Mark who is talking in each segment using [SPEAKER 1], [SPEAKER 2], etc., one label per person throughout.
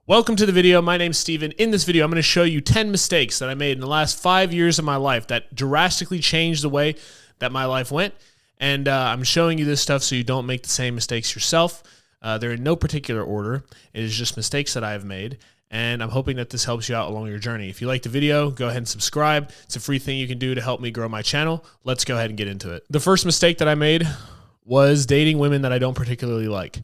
[SPEAKER 1] Welcome to the video. My name's Steven. In this video, I'm going to show you 10 mistakes that I made in the last 5 years of my life that drastically changed the way that my life went. And I'm showing you this stuff so you don't make the same mistakes yourself. They're in no particular order. It is just mistakes that I have made. And I'm hoping that this helps you out along your journey. If you like the video, go ahead and subscribe. It's a free thing you can do to help me grow my channel. Let's go ahead and get into it. The first mistake that I made was dating women that I don't particularly like.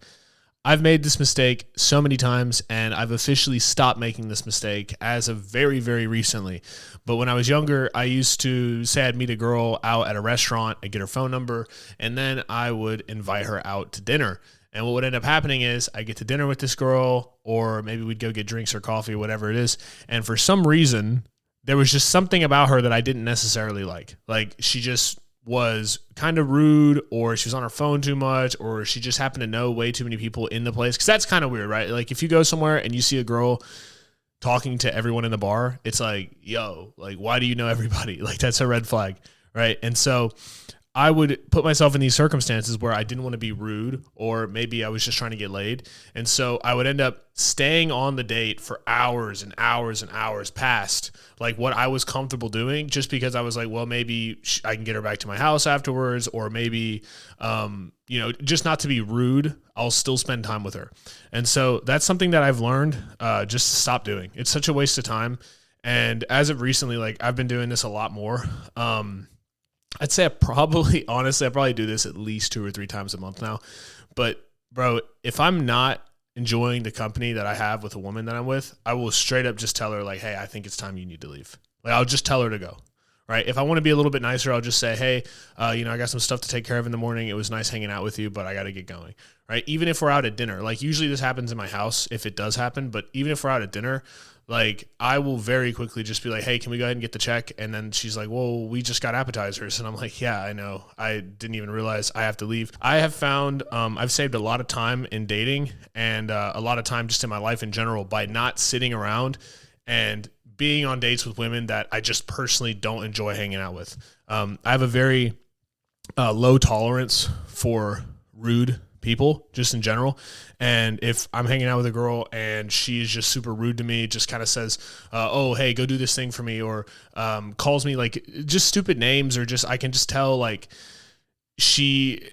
[SPEAKER 1] I've made this mistake so many times, and I've officially stopped making this mistake as of very, very recently. But when I was younger, I used to say I'd meet a girl out at a restaurant, I'd get her phone number, and then I would invite her out to dinner. And what would end up happening is I get to dinner with this girl, or maybe we'd go get drinks or coffee or whatever it is. And for some reason, there was just something about her that I didn't necessarily like. Like, she just was kind of rude, or she was on her phone too much, or she just happened to know way too many people in the place. Because that's kind of weird, right? Like, if you go somewhere and you see a girl talking to everyone in the bar, it's like, yo, like, why do you know everybody? Like, that's a red flag, right? And so I would put myself in these circumstances where I didn't want to be rude, or maybe I was just trying to get laid. And so I would end up staying on the date for hours and hours and hours past like what I was comfortable doing, just because I was like, well, maybe I can get her back to my house afterwards, or maybe, just not to be rude, I'll still spend time with her. And so that's something that I've learned just to stop doing. It's such a waste of time. And as of recently, like, I've been doing this a lot more. I'd say I probably do this at least 2 or 3 times a month now. But bro, if I'm not enjoying the company that I have with a woman that I'm with, I will straight up just tell her, like, hey, I think it's time you need to leave. Like, I'll just tell her to go. Right. If I want to be a little bit nicer, I'll just say, hey, I got some stuff to take care of in the morning. It was nice hanging out with you, but I got to get going. Right. Even if we're out at dinner, like, usually this happens in my house if it does happen. But even if we're out at dinner, like, I will very quickly just be like, hey, can we go ahead and get the check? And then she's like, well, we just got appetizers. And I'm like, yeah, I know. I didn't even realize I have to leave. I have found I've saved a lot of time in dating, and a lot of time just in my life in general, by not sitting around and being on dates with women that I just personally don't enjoy hanging out with. I have a very low tolerance for rude people just in general. And if I'm hanging out with a girl and she's just super rude to me, just kind of says, oh, hey, go do this thing for me, or calls me like just stupid names, or just, I can just tell like she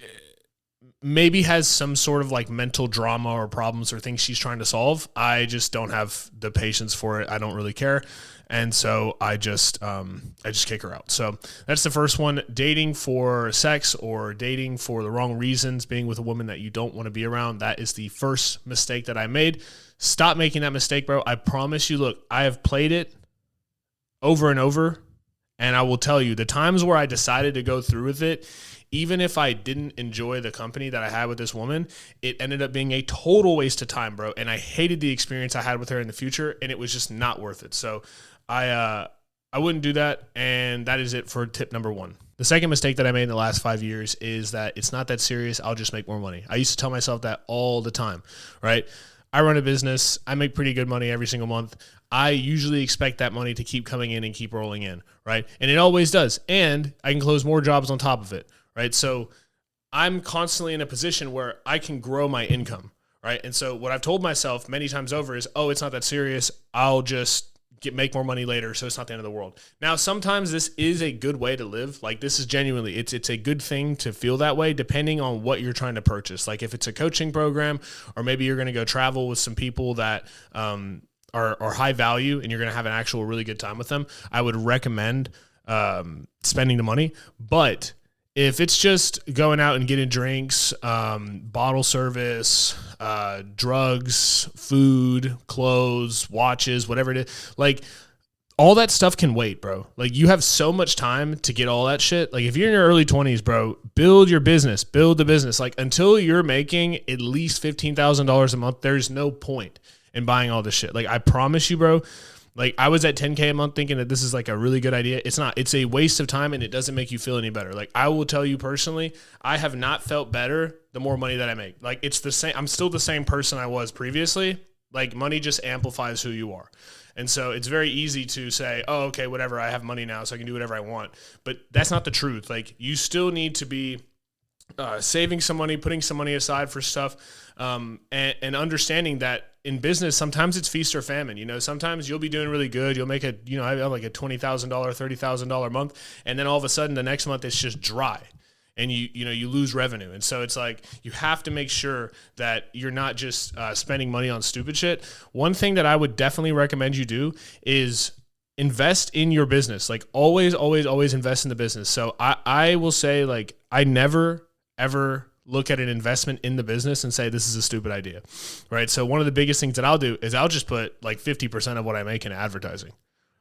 [SPEAKER 1] maybe has some sort of like mental drama or problems or things she's trying to solve. I just don't have the patience for it. I don't really care. And so I just kick her out. So that's the first one. Dating for sex or dating for the wrong reasons, being with a woman that you don't want to be around. That is the first mistake that I made. Stop making that mistake, bro. I promise you, look, I have played it over and over. And I will tell you, the times where I decided to go through with it, even if I didn't enjoy the company that I had with this woman, it ended up being a total waste of time, bro. And I hated the experience I had with her in the future, and it was just not worth it. So I wouldn't do that, and that is it for tip number 1. The second mistake that I made in the last 5 years is that it's not that serious. I'll just make more money. I used to tell myself that all the time, right? I run a business. I make pretty good money every single month. I usually expect that money to keep coming in and keep rolling in, right? And it always does. And I can close more jobs on top of it, right? So I'm constantly in a position where I can grow my income, right? And so what I've told myself many times over is, oh, it's not that serious. I'll just make more money later, so it's not the end of the world. Now, sometimes this is a good way to live. Like, this is genuinely, it's a good thing to feel that way, depending on what you're trying to purchase. Like, if it's a coaching program, or maybe you're going to go travel with some people that are high value, and you're going to have an actual really good time with them, I would recommend spending the money. But if it's just going out and getting drinks, bottle service, drugs, food, clothes, watches, whatever it is, like, all that stuff can wait, bro. Like, you have so much time to get all that shit. Like, if you're in your early 20s, bro, build your business, build the business. Like, until you're making at least $15,000 a month, there's no point in buying all this shit. Like, I promise you, bro. Like, I was at 10K a month thinking that this is like a really good idea. It's not. It's a waste of time, and it doesn't make you feel any better. Like, I will tell you personally, I have not felt better the more money that I make. Like, it's the same. I'm still the same person I was previously. Like, money just amplifies who you are. And so it's very easy to say, oh, okay, whatever. I have money now, so I can do whatever I want. But that's not the truth. Like, you still need to be saving some money, putting some money aside for stuff, and understanding that in business, sometimes it's feast or famine. You know, sometimes you'll be doing really good. You'll make I have like a $20,000, $30,000 month. And then all of a sudden the next month it's just dry. And you lose revenue. And so it's like, you have to make sure that you're not just spending money on stupid shit. One thing that I would definitely recommend you do is invest in your business. Like always, always, always invest in the business. So I will say, like, I never, ever look at an investment in the business and say, this is a stupid idea, right? So one of the biggest things that I'll do is I'll just put like 50% of what I make in advertising.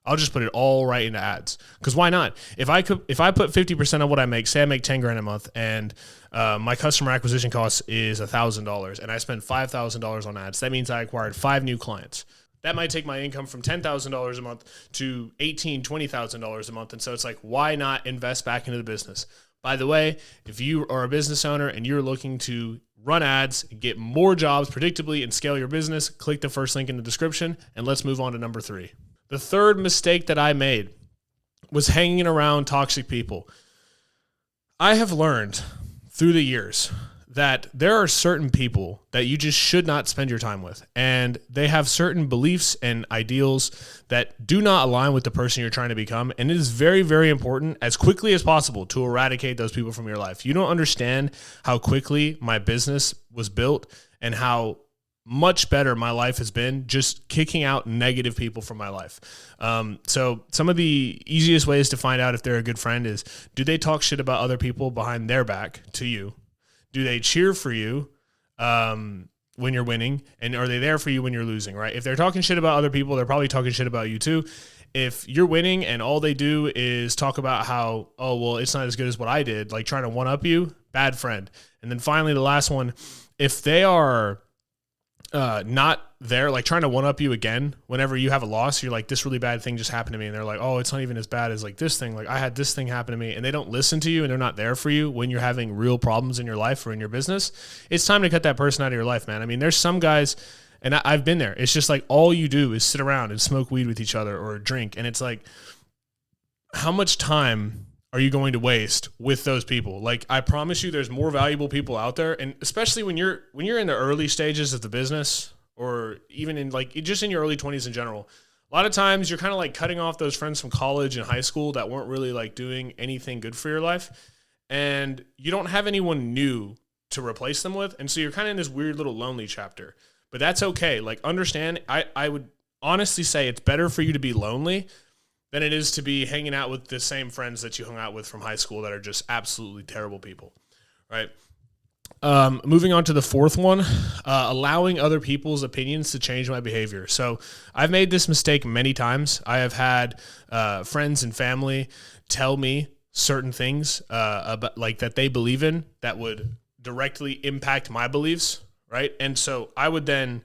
[SPEAKER 1] I'll just put it all right into ads. Because why not? If I put 50% of what I make, say I make 10 grand a month, and my customer acquisition cost is $1,000, and I spend $5,000 on ads, that means I acquired 5 new clients. That might take my income from $10,000 a month to $18,000, $20,000 a month. And so it's like, why not invest back into the business? By the way, if you are a business owner and you're looking to run ads, get more jobs predictably, and scale your business, click the first link in the description, and let's move on to number 3. The third mistake that I made was hanging around toxic people. I have learned through the years that there are certain people that you just should not spend your time with. And they have certain beliefs and ideals that do not align with the person you're trying to become. And it is very, very important as quickly as possible to eradicate those people from your life. You don't understand how quickly my business was built and how much better my life has been just kicking out negative people from my life. So some of the easiest ways to find out if they're a good friend is, do they talk shit about other people behind their back to you? Do they cheer for you when you're winning? And are they there for you when you're losing, right? If they're talking shit about other people, they're probably talking shit about you too. If you're winning and all they do is talk about how, oh, well, it's not as good as what I did, like trying to one-up you, bad friend. And then finally, the last one, if they are not there, like trying to one up you again, whenever you have a loss, you're like, this really bad thing just happened to me. And they're like, oh, it's not even as bad as like this thing. Like I had this thing happen to me, and they don't listen to you and they're not there for you when you're having real problems in your life or in your business. It's time to cut that person out of your life, man. I mean, there's some guys, and I've been there. It's just like, all you do is sit around and smoke weed with each other or drink. And it's like, how much time are you going to waste with those people? Like, I promise you there's more valuable people out there. And especially when you're in the early stages of the business, or even in like just in your early 20s in general, a lot of times you're kind of like cutting off those friends from college and high school that weren't really like doing anything good for your life. And you don't have anyone new to replace them with. And so you're kind of in this weird little lonely chapter, but that's okay. Like, understand, I would honestly say it's better for you to be lonely than it is to be hanging out with the same friends that you hung out with from high school that are just absolutely terrible people, right? Moving on to the fourth one, allowing other people's opinions to change my behavior. So I've made this mistake many times. I have had friends and family tell me certain things about, like, that they believe in that would directly impact my beliefs, right? And so I would then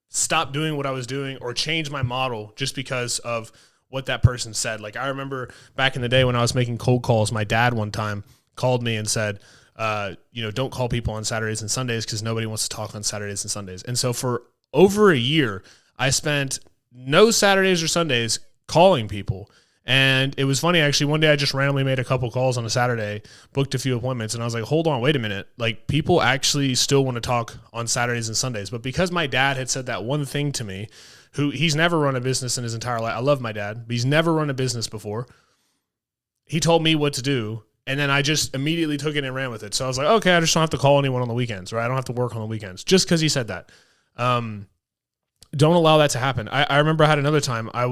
[SPEAKER 1] stop doing what I was doing or change my model just because of what that person said. Like, I remember back in the day when I was making cold calls, my dad one time called me and said, don't call people on Saturdays and Sundays because nobody wants to talk on Saturdays and Sundays. And so for over a year, I spent no Saturdays or Sundays calling people. And it was funny, actually. One day I just randomly made a couple calls on a Saturday, booked a few appointments, and I was like, hold on, wait a minute. Like, people actually still want to talk on Saturdays and Sundays. But because my dad had said that one thing to me, he's never run a business in his entire life. I love my dad, but he's never run a business before. He told me what to do, and then I just immediately took it and ran with it. So I was like, okay, I just don't have to call anyone on the weekends, right? I don't have to work on the weekends just because he said that. Don't allow that to happen. I remember I had another time. I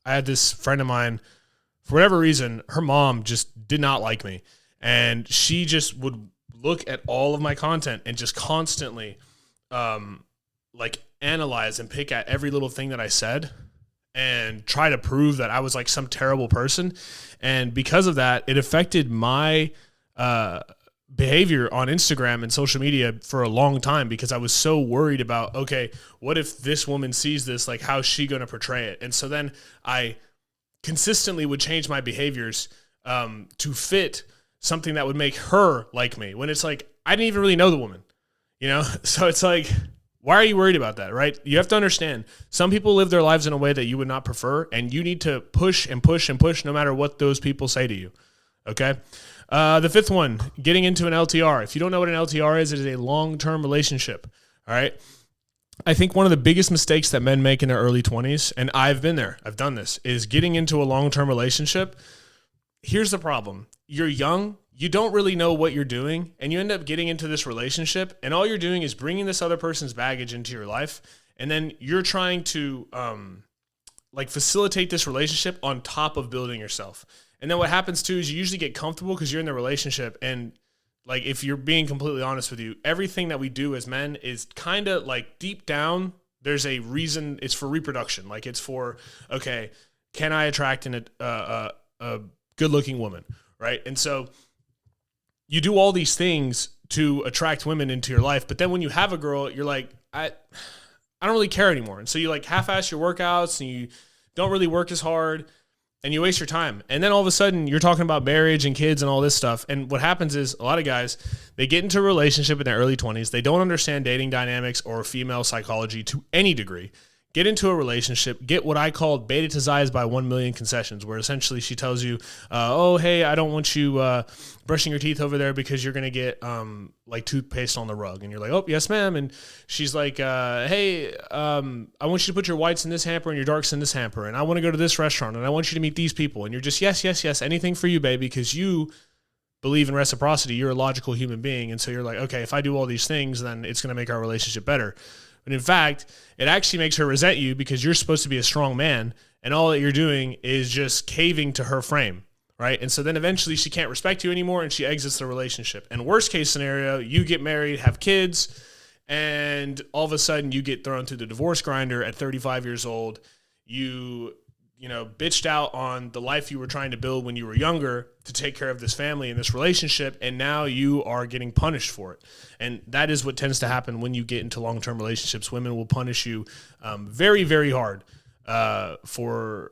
[SPEAKER 1] had this friend of mine, for whatever reason, her mom just did not like me. And she just would look at all of my content and just constantly analyze and pick at every little thing that I said and try to prove that I was like some terrible person. And because of that, it affected my behavior on Instagram and social media for a long time, because I was so worried about, okay, what if this woman sees this? Like, how's she going to portray it? And so then I consistently would change my behaviors to fit something that would make her like me, when it's like, I didn't even really know the woman, So it's like, why are you worried about that, right? You have to understand, some people live their lives in a way that you would not prefer, and you need to push and push and push no matter what those people say to you, okay? The fifth one, getting into an LTR. If you don't know what an LTR is, it is a long-term relationship, all right? I think one of the biggest mistakes that men make in their early 20s, and I've been there, I've done this, is getting into a long-term relationship. Here's the problem. You're young, you don't really know what you're doing, and you end up getting into this relationship, and all you're doing is bringing this other person's baggage into your life, and then you're trying to facilitate this relationship on top of building yourself. And then what happens too is you usually get comfortable because you're in the relationship, and like, if you're being completely honest with you, everything that we do as men is kind of like deep down, there's a reason. It's for reproduction. Like, it's for, okay, can I attract a good looking woman? Right. And so you do all these things to attract women into your life. But then when you have a girl, you're like, I don't really care anymore. And so you like half-ass your workouts and you don't really work as hard. And you waste your time. And then all of a sudden, you're talking about marriage and kids and all this stuff. And what happens is a lot of guys, they get into a relationship in their early 20s. They don't understand dating dynamics or female psychology to any degree. Get into a relationship, get what I call baited to Zais by 1 million concessions, where essentially she tells you, oh, hey, I don't want you brushing your teeth over there because you're going to get like toothpaste on the rug. And you're like, oh, yes, ma'am. And she's like, hey, I want you to put your whites in this hamper and your darks in this hamper. And I want to go to this restaurant and I want you to meet these people. And you're just, yes, yes, yes, anything for you, baby, because you believe in reciprocity. You're a logical human being. And so you're like, okay, if I do all these things, then it's going to make our relationship better. But in fact, it actually makes her resent you because you're supposed to be a strong man, and all that you're doing is just caving to her frame, right? And so then eventually she can't respect you anymore, and she exits the relationship. And worst case scenario, you get married, have kids, and all of a sudden you get thrown through the divorce grinder at 35 years old. You know, bitched out on the life you were trying to build when you were younger to take care of this family and this relationship, and now you are getting punished for it. And that is what tends to happen when you get into long-term relationships. Women will punish you very, very hard for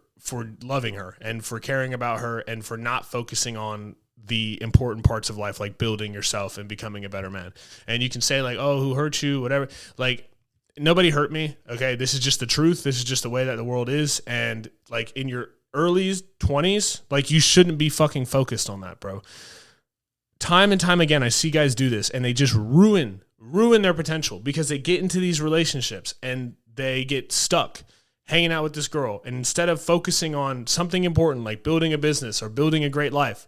[SPEAKER 1] loving her and for caring about her and for not focusing on the important parts of life, like building yourself and becoming a better man. And you can say like, oh, who hurt you, whatever. Like, nobody hurt me. Okay. This is just the truth. This is just the way that the world is. And like in your early 20s, like you shouldn't be fucking focused on that, bro. Time and time again, I see guys do this and they just ruin their potential because they get into these relationships and they get stuck hanging out with this girl. And instead of focusing on something important, like building a business or building a great life,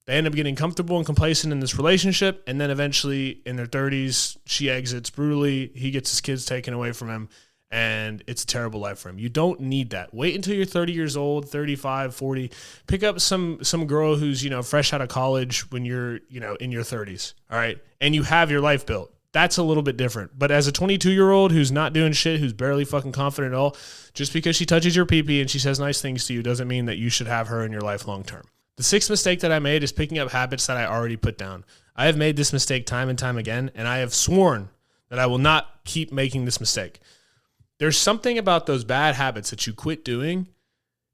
[SPEAKER 1] they end up getting comfortable and complacent in this relationship, and then eventually in their 30s, she exits brutally, he gets his kids taken away from him, and it's a terrible life for him. You don't need that. Wait until you're 30 years old, 35, 40. Pick up some girl who's, you know, fresh out of college when you're, you know, in your 30s, all right? And you have your life built. That's a little bit different. But as a 22-year-old who's not doing shit, who's barely fucking confident at all, just because she touches your pee-pee and she says nice things to you doesn't mean that you should have her in your life long term. The sixth mistake that I made is picking up habits that I already put down. I have made this mistake time and time again, and I have sworn that I will not keep making this mistake. There's something about those bad habits that you quit doing.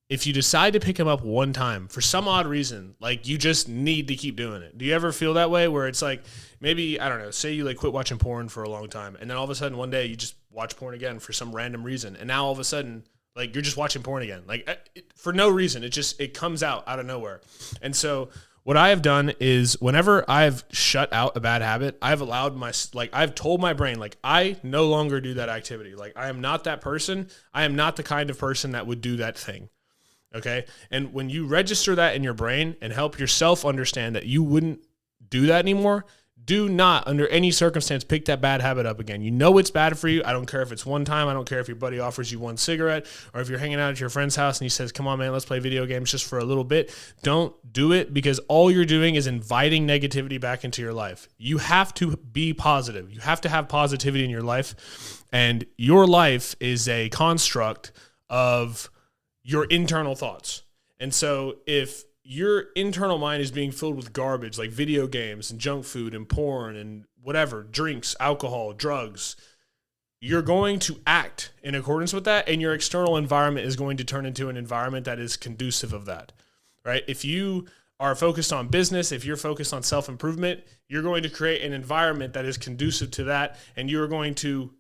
[SPEAKER 1] If you decide to pick them up one time, for some odd reason, like you just need to keep doing it. Do you ever feel that way where it's like, maybe, I don't know, say you like quit watching porn for a long time, and then all of a sudden one day you just watch porn again for some random reason, and now all of a sudden, like, you're just watching porn again. Like, for no reason. It comes out of nowhere. And so what I have done is whenever I've shut out a bad habit, I've told my brain, like, I no longer do that activity. Like, I am not that person. I am not the kind of person that would do that thing. Okay? And when you register that in your brain and help yourself understand that you wouldn't do that anymore, do not, under any circumstance, pick that bad habit up again. You know it's bad for you. I don't care if it's one time. I don't care if your buddy offers you one cigarette or if you're hanging out at your friend's house and he says, come on, man, let's play video games just for a little bit. Don't do it because all you're doing is inviting negativity back into your life. You have to be positive. You have to have positivity in your life. And your life is a construct of your internal thoughts. And so if your internal mind is being filled with garbage like video games and junk food and porn and whatever, drinks, alcohol, drugs, you're going to act in accordance with that, and your external environment is going to turn into an environment that is conducive of that, right? If you are focused on business, if you're focused on self-improvement, you're going to create an environment that is conducive to that, and you're going to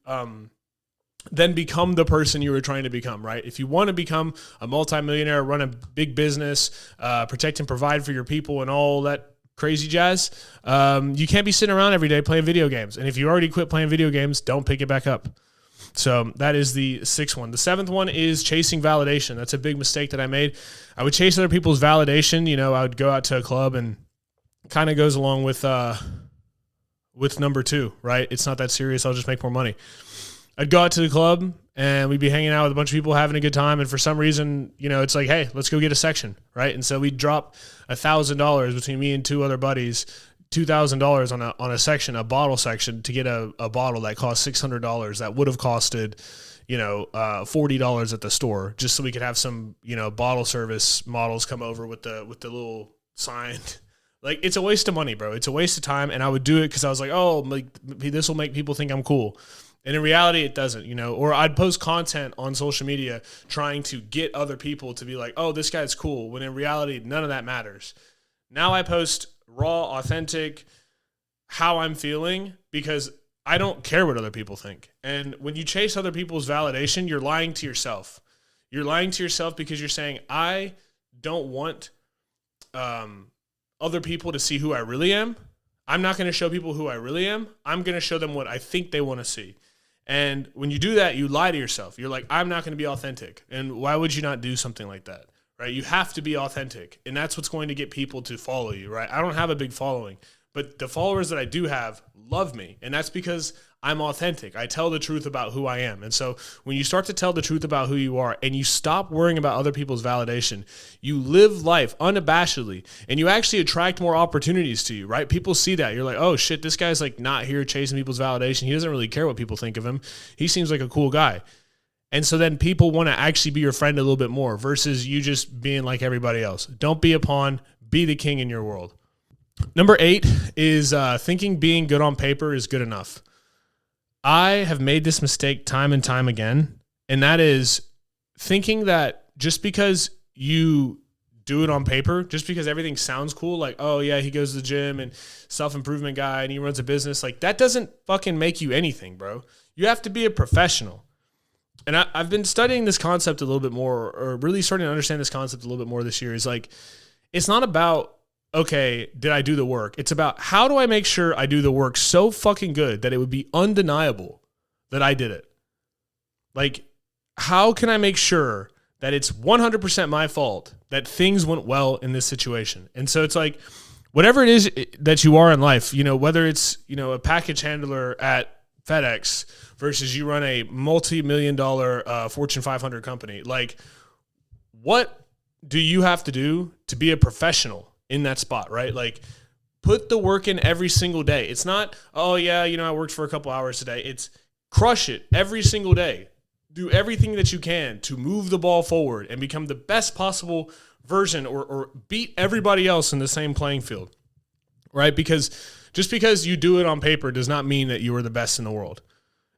[SPEAKER 1] then become the person you were trying to become, right? If you want to become a multimillionaire, run a big business, protect and provide for your people and all that crazy jazz, you can't be sitting around every day playing video games. And if you already quit playing video games, don't pick it back up. So that is the sixth one. The seventh one is chasing validation. That's a big mistake that I made. I would chase other people's validation. You know, I would go out to a club, and kind of goes along with number two, right? It's not that serious. I'll just make more money. I'd go out to the club, and we'd be hanging out with a bunch of people having a good time. And for some reason, you know, it's like, hey, let's go get a section, right? And so we'd drop $1,000 between me and two other buddies, $2,000 on a section, a bottle section, to get a bottle that cost $600 that would have costed, you know, $40 at the store, just so we could have some, you know, bottle service models come over with the little sign. Like, it's a waste of money, bro. It's a waste of time. And I would do it because I was like, oh, like, this will make people think I'm cool. And in reality, it doesn't, you know. Or I'd post content on social media trying to get other people to be like, oh, this guy's cool, when in reality, none of that matters. Now I post raw, authentic, how I'm feeling, because I don't care what other people think. And when you chase other people's validation, you're lying to yourself. You're lying to yourself because you're saying, I don't want other people to see who I really am. I'm not going to show people who I really am. I'm going to show them what I think they want to see. And when you do that, you lie to yourself. You're like, I'm not going to be authentic. And why would you not do something like that, right? You have to be authentic. And that's what's going to get people to follow you, right? I don't have a big following, but the followers that I do have love me. And that's because I'm authentic. I tell the truth about who I am. And so when you start to tell the truth about who you are, and you stop worrying about other people's validation, you live life unabashedly, and you actually attract more opportunities to you, right? People see that. You're like, oh shit, this guy's like not here chasing people's validation. He doesn't really care what people think of him. He seems like a cool guy. And so then people want to actually be your friend a little bit more versus you just being like everybody else. Don't be a pawn, be the king in your world. Number 8 is thinking being good on paper is good enough. I have made this mistake time and time again, and that is thinking that just because you do it on paper, just because everything sounds cool, like, oh yeah, he goes to the gym and self-improvement guy and he runs a business, like that doesn't fucking make you anything, bro. You have to be a professional. And I've been studying this concept a little bit more, or really starting to understand this concept a little bit more this year. Is like, it's not about, okay, did I do the work? It's about, how do I make sure I do the work so fucking good that it would be undeniable that I did it? Like, how can I make sure that it's 100% my fault that things went well in this situation? And so it's like, whatever it is that you are in life, you know, whether it's, you know, a package handler at FedEx versus you run a multi-million-dollar Fortune 500 company, like, what do you have to do to be a professional in that spot, right? Like, put the work in every single day. It's not, oh yeah, you know, I worked for a couple hours today. It's crush it every single day. Do everything that you can to move the ball forward and become the best possible version, or beat everybody else in the same playing field, right? Because just because you do it on paper does not mean that you are the best in the world.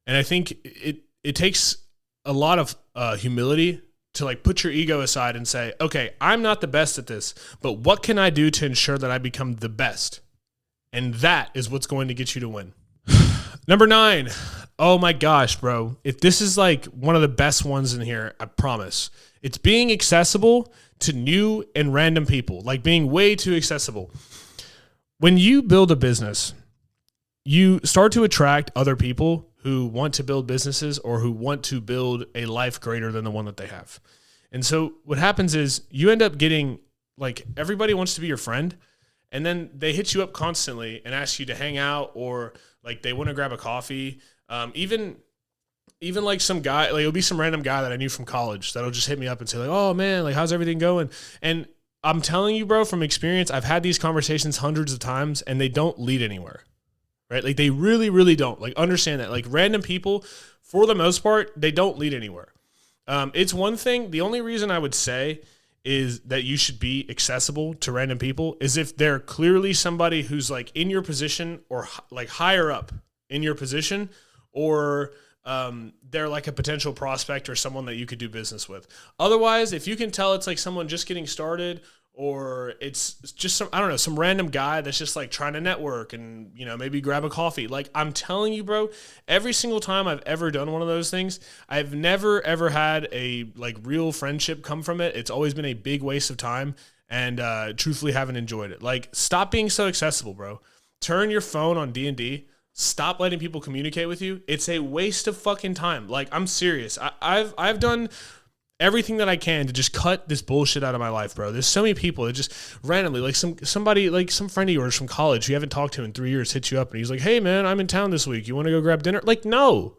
[SPEAKER 1] And I think it takes a lot of humility to like put your ego aside and say, okay, I'm not the best at this, but what can I do to ensure that I become the best? And that is what's going to get you to win. Number 9. Oh my gosh, bro. If this is like one of the best ones in here, I promise. It's being accessible to new and random people, like being way too accessible. When you build a business, you start to attract other people who want to build businesses or who want to build a life greater than the one that they have. And so what happens is you end up getting, like, everybody wants to be your friend, and then they hit you up constantly and ask you to hang out, or like they want to grab a coffee. Even like some guy, like it'll be some random guy that I knew from college that'll just hit me up and say like, oh man, like how's everything going? And I'm telling you, bro, from experience, I've had these conversations hundreds of times and they don't lead anywhere, right? Like they really, really don't. Like, understand that. Like, random people, for the most part, they don't lead anywhere. It's one thing. The only reason I would say is that you should be accessible to random people is if they're clearly somebody who's like in your position, or like higher up in your position, or they're like a potential prospect or someone that you could do business with. Otherwise, if you can tell it's like someone just getting started, or it's just some, I don't know, some random guy that's just like trying to network and, you know, maybe grab a coffee. Like, I'm telling you, bro, every single time I've ever done one of those things, I've never, ever had a like real friendship come from it. It's always been a big waste of time, and truthfully haven't enjoyed it. Like, stop being so accessible, bro. Turn your phone on D&D. stop letting people communicate with you. It's a waste of fucking time. Like, I'm serious. I've done everything that I can to just cut this bullshit out of my life, bro. There's so many people that just randomly, like somebody, like some friend of yours from college who you haven't talked to in 3 years hits you up and he's like, hey man, I'm in town this week. You want to go grab dinner? Like, no,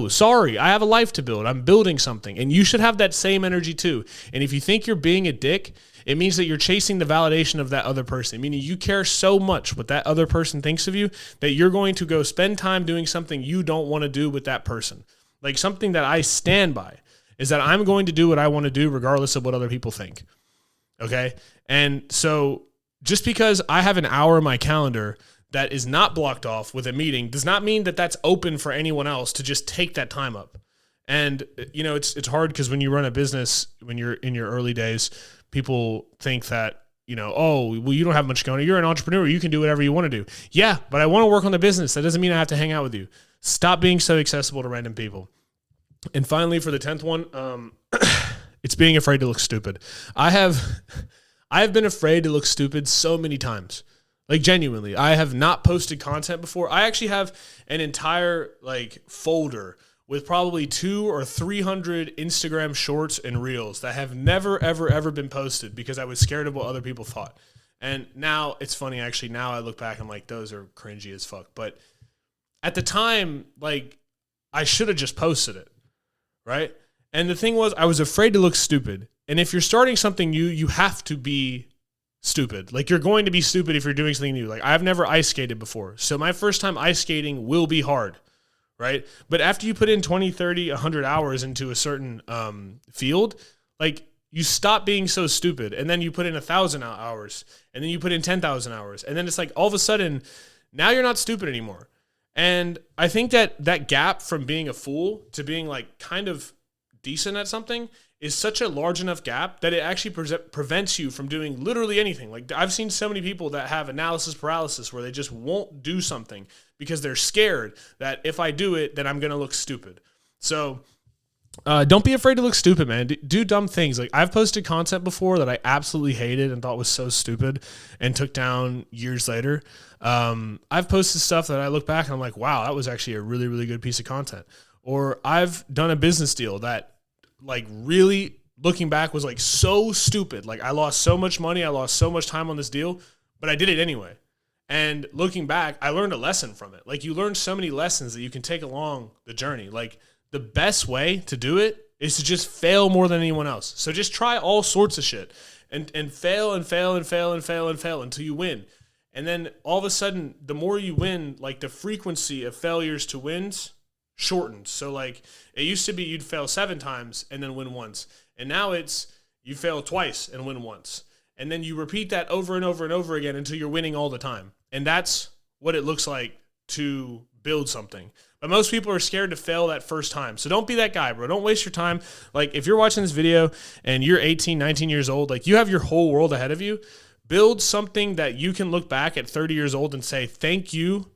[SPEAKER 1] sorry. I have a life to build. I'm building something. And you should have that same energy too. And if you think you're being a dick, it means that you're chasing the validation of that other person, meaning you care so much what that other person thinks of you that you're going to go spend time doing something you don't want to do with that person. Like, something that I stand by is that I'm going to do what I want to do regardless of what other people think. Okay? And so just because I have an hour in my calendar that is not blocked off with a meeting does not mean that that's open for anyone else to just take that time up. And, you know, it's hard because when you run a business, when you're in your early days, people think that, you know, oh, well, you don't have much going on. You're an entrepreneur. You can do whatever you want to do. Yeah, but I want to work on the business. That doesn't mean I have to hang out with you. Stop being so accessible to random people. And finally, for the 10th one, it's being afraid to look stupid. I have been afraid to look stupid so many times. Like, genuinely, I have not posted content before. I actually have an entire like folder with probably 200 or 300 Instagram shorts and reels that have never, ever been posted because I was scared of what other people thought. And now it's funny, actually, now I look back, I'm like, those are cringy as fuck. But at the time, like, I should have just posted it, right? And the thing was, I was afraid to look stupid. And if you're starting something new, you have to be stupid. Like, you're going to be stupid if you're doing something new. Like, I've never ice skated before. So my first time ice skating will be hard. Right? But after you put in 20, 30, 100 hours into a certain field, like, you stop being so stupid. And then you put in 1,000 hours, and then you put in 10,000 hours. And then it's like, all of a sudden, now you're not stupid anymore. And I think that gap from being a fool to being like kind of decent at something is such a large enough gap that it actually prevents you from doing literally anything. Like, I've seen so many people that have analysis paralysis where they just won't do something because they're scared that if I do it, then I'm going to look stupid. So don't be afraid to look stupid, man. Do dumb things. Like, I've posted content before that I absolutely hated and thought was so stupid and took down years later. I've posted stuff that I look back and I'm like, wow, that was actually a really, really good piece of content. Or I've done a business deal that, like, really looking back was like so stupid. Like, I lost so much money. I lost so much time on this deal, but I did it anyway. And looking back, I learned a lesson from it. Like, you learn so many lessons that you can take along the journey. Like, the best way to do it is to just fail more than anyone else. So just try all sorts of shit and fail and fail and fail and fail and fail until you win. And then all of a sudden, the more you win, like, the frequency of failures to wins shortened. So, like, it used to be you'd fail 7 times and then win once. And now it's you fail twice and win once. And then you repeat that over and over and over again until you're winning all the time. And that's what it looks like to build something. But most people are scared to fail that first time. So don't be that guy, bro. Don't waste your time. Like, if you're watching this video and you're 18, 19 years old, like, you have your whole world ahead of you. Build something that you can look back at 30 years old and say, thank you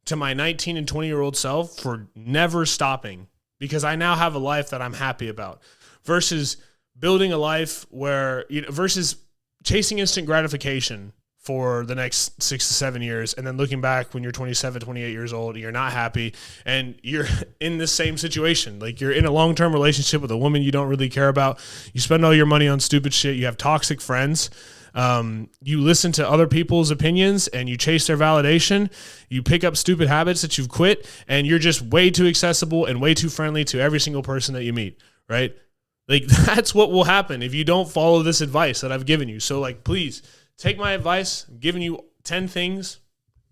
[SPEAKER 1] to my 19 and 20-year-old self for never stopping, because I now have a life that I'm happy about, versus building a life where, you know, versus chasing instant gratification for the next 6 to 7 years. And then looking back when you're 27, 28 years old, you're not happy and you're in the same situation. Like, you're in a long-term relationship with a woman you don't really care about. You spend all your money on stupid shit. You have toxic friends. You listen to other people's opinions and you chase their validation. You pick up stupid habits that you've quit, and you're just way too accessible and way too friendly to every single person that you meet, right? Like, that's what will happen if you don't follow this advice that I've given you. So, like, please take my advice. I'm giving you 10 things.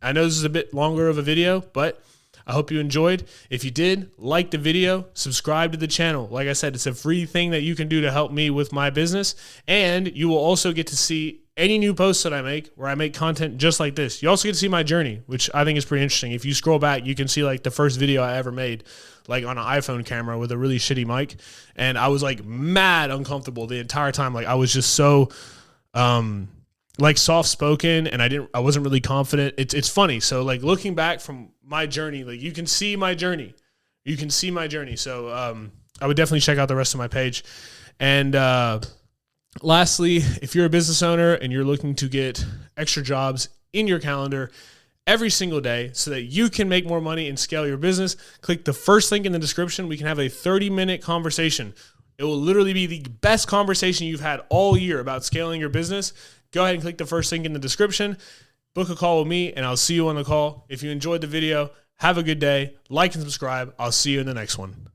[SPEAKER 1] I know this is a bit longer of a video, but I hope you enjoyed. If you did, like the video, subscribe to the channel. Like I said, it's a free thing that you can do to help me with my business. And you will also get to see any new posts that I make where I make content just like this. You also get to see my journey, which I think is pretty interesting. If you scroll back, you can see, like, the first video I ever made, like, on an iPhone camera with a really shitty mic. And I was, like, mad uncomfortable the entire time. Like, I was just so, like, soft-spoken, and I wasn't really confident. It's funny. So, like, looking back from my journey, like, you can see my journey. You can see my journey. So I would definitely check out the rest of my page. And lastly, if you're a business owner and you're looking to get extra jobs in your calendar every single day so that you can make more money and scale your business. Click the first link in the description. We can have a 30-minute conversation. It will literally be the best conversation you've had all year about scaling your business. Go ahead and click the first link in the description. Book a call with me, and I'll see you on the call. If you enjoyed the video, have a good day. Like and subscribe. I'll see you in the next one.